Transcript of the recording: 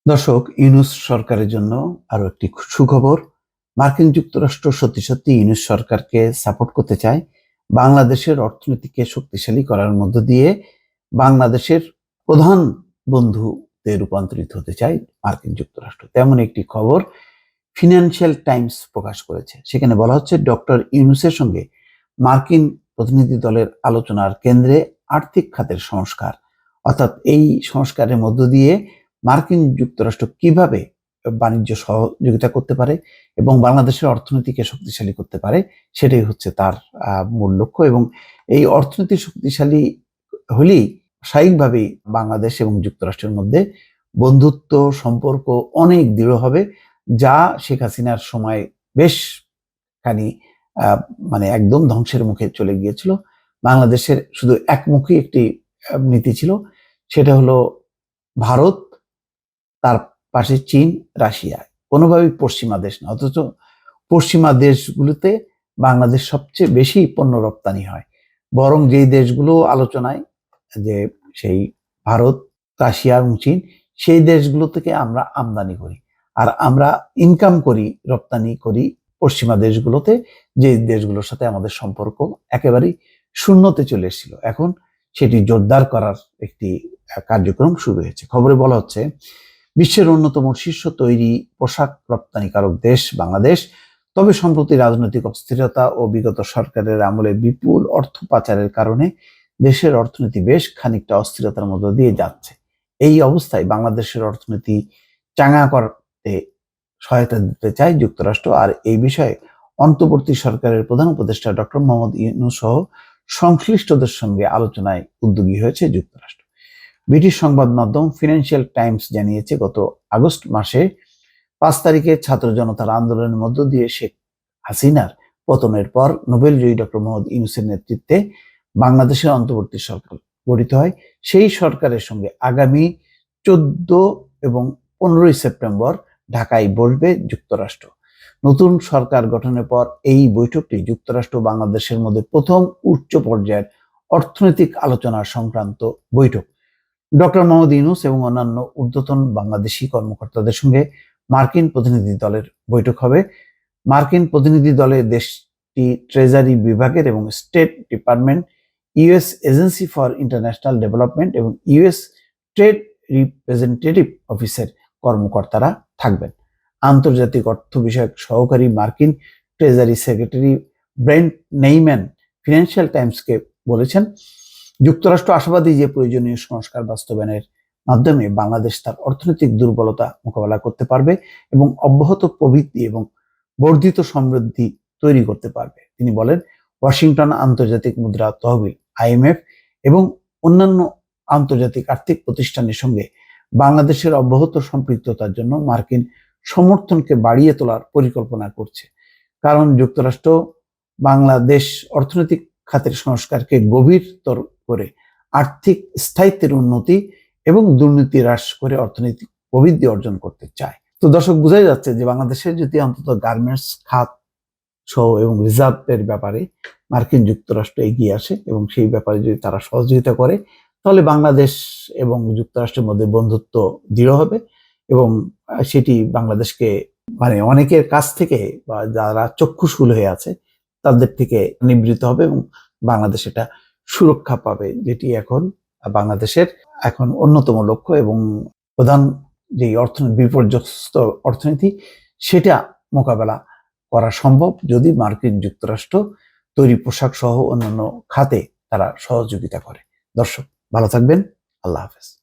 দর্শক, ইউনূস সরকারের জন্য আরো একটি সুখবর। মার্কিন যুক্তরাষ্ট্র সত্যি সত্যি ইউনূস সরকারকে সাপোর্ট করতে চায়। বাংলাদেশের অর্থনীতিকে শক্তিশালী করার মধ্য দিয়ে বাংলাদেশের প্রধান বন্ধুতে রূপান্তরিত হতে চায় মার্কিন যুক্তরাষ্ট্র। তেমন একটি খবর ফিনান্সিয়াল টাইমস প্রকাশ করেছে। সেখানে বলা হচ্ছে, ডক্টর ইউনূসের সঙ্গে মার্কিন প্রতিনিধি দলের আলোচনার কেন্দ্রে আর্থিক খাতের সংস্কার, অর্থাৎ এই সংস্কারের মধ্য দিয়ে মার্কিন যুক্তরাষ্ট্র কিভাবে বাণিজ্য সহযোগিতা করতে পারে এবং বাংলাদেশের অর্থনীতিকে শক্তিশালী করতে পারে, সেটাই হচ্ছে তার মূল লক্ষ্য। এবং এই অর্থনীতি শক্তিশালী হলেই স্বাভাবিকভাবেই বাংলাদেশ এবং যুক্তরাষ্ট্রের মধ্যে বন্ধুত্ব সম্পর্ক অনেক দৃঢ় হবে, যা শেখ হাসিনার সময় বেশ খানি মানে একদম ধ্বংসের মুখে চলে গিয়েছিল। বাংলাদেশের শুধু একমুখী একটি নীতি ছিল, সেটা হলো ভারত, তার পাশে চীন, রাশিয়া, কোনোভাবেই পশ্চিমা দেশ না। অথচ পশ্চিমা দেশগুলোতে বাংলাদেশ সবচেয়ে বেশি পণ্য রপ্তানি হয়। বরং যেই দেশগুলো আলোচনায়, যে সেই ভারত, রাশিয়া এবং চীন, সেই দেশগুলো থেকে আমরা আমদানি করি, আর আমরা ইনকাম করি, রপ্তানি করি পশ্চিমা দেশগুলোতে, যে দেশগুলোর সাথে আমাদের সম্পর্ক একেবারেই শূন্যতে চলে এসেছিল। এখন সেটি জোরদার করার একটি কার্যক্রম শুরু হয়েছে। খবরে বলা হচ্ছে, বিশ্বের অন্যতম শীর্ষ তৈরি পোশাক রপ্তানিকারক দেশ বাংলাদেশ, তবে সম্প্রতি রাজনৈতিক অস্থিরতা ও বিগত সরকারের আমলে বিপুল অর্থ পাচারের কারণে দেশের অর্থনীতি বেশ খানিকটা অস্থিরতার মধ্য দিয়ে যাচ্ছে। এই অবস্থায় বাংলাদেশের অর্থনীতি চাঙ্গা করতে সহায়তা দিতে চায় যুক্তরাষ্ট্র। আর এই বিষয়ে অন্তর্বর্তী সরকারের প্রধান উপদেষ্টা ডক্টর মোহাম্মদ ইউনূস সহ সংশ্লিষ্টদের সঙ্গে আলোচনায় উদ্যোগী হয়েছে যুক্তরাষ্ট্র। ব্রিটিশ সংবাদ মাধ্যম ফিনান্সিয়াল টাইমস জানিয়েছে, গত আগস্ট মাসে 5 তারিখে ছাত্র জনতার আন্দোলনের মধ্য দিয়ে শেখ হাসিনার পতনের পর নোবেলজয়ী ডক্টর মোহাম্মদ ইউনূসের নেতৃত্বে বাংলাদেশের অন্তর্বর্তী সরকার গঠিত হয়। সেই সরকারের সঙ্গে আগামী 14 এবং 15 সেপ্টেম্বর ঢাকায় বসবে যুক্তরাষ্ট্র। নতুন সরকার গঠনের পর এই বৈঠকটি যুক্তরাষ্ট্র বাংলাদেশের মধ্যে প্রথম উচ্চ পর্যায়ের অর্থনৈতিক আলোচনা সংক্রান্ত বৈঠক। ডক্টর মোহাম্মদ ইউনূস এবং অন্যান্য ঊর্ধ্বতন বাংলাদেশি কর্মকর্তাদের সঙ্গে মার্কিন প্রতিনিধি দলের বৈঠক হবে। মার্কিন প্রতিনিধি দলে দেশটি ট্রেজারি বিভাগের এবং state department, US agency for international development এবং ইউএস ট্রেড রিপ্রেজেন্টেটিভ অফিসের কর্মকর্তারা থাকবেন। আন্তর্জাতিক অর্থ বিষয়ক সহকারী মার্কিন treasury secretary Brent Neiman financial টাইমসকে বলেছেন, যুক্তরাষ্ট্র আশাবাদী যে প্রয়োজনীয় সংস্কার বাস্তবায়নের মাধ্যমে বাংলাদেশ তার অর্থনৈতিক দুর্বলতা মোকাবেলা করতে পারবে এবং অব্যাহত প্রবৃদ্ধি এবং বর্ধিত সমৃদ্ধি তৈরি করতে পারবে। তিনি বলেন, ওয়াশিংটন আন্তর্জাতিক মুদ্রা তহবিল আইএমএফ এবং অন্যান্য আন্তর্জাতিক আর্থিক প্রতিষ্ঠানের সঙ্গে বাংলাদেশের অব্যাহত সম্পৃক্ততার জন্য মার্কিন সমর্থনকে বাড়িয়ে তোলার পরিকল্পনা করছে। কারণ যুক্তরাষ্ট্র বাংলাদেশ অর্থনৈতিক খাতের সংস্কারকে গভীরতর করে আর্থিক স্থায়িত্বের উন্নতি এবং দুর্নীতি হ্রাস করে অর্থনৈতিক প্রবৃদ্ধি অর্জন করতে চায়। তো দর্শক, বোঝাই যাচ্ছে যে বাংলাদেশের যদি অন্তত গার্মেন্টস খাত সহ এবং রিজার্ভের ব্যাপারে মার্কিন যুক্তরাষ্ট্র এগিয়ে আসে এবং সেই ব্যাপারে যদি তারা সহযোগিতা করে, তাহলে বাংলাদেশ এবং যুক্তরাষ্ট্রের মধ্যে বন্ধুত্ব দৃঢ় হবে এবং সেটি বাংলাদেশকে মানে অনেকের কাছ থেকে বা যারা চক্ষুশূল হয়ে আছে তাদের থেকে নিবৃত হবে এবং বাংলাদেশ এটা সুরক্ষা পাবে, যেটি এখন বাংলাদেশের এখন অন্যতম লক্ষ্য। এবং প্রধান যে অর্থনীতি, বিপর্যস্ত অর্থনীতি, সেটা মোকাবেলা করা সম্ভব যদি মার্কিন যুক্তরাষ্ট্র তৈরি পোশাক সহ অন্যান্য খাতে তারা সহযোগিতা করে। দর্শক, ভালো থাকবেন। আল্লাহ হাফেজ।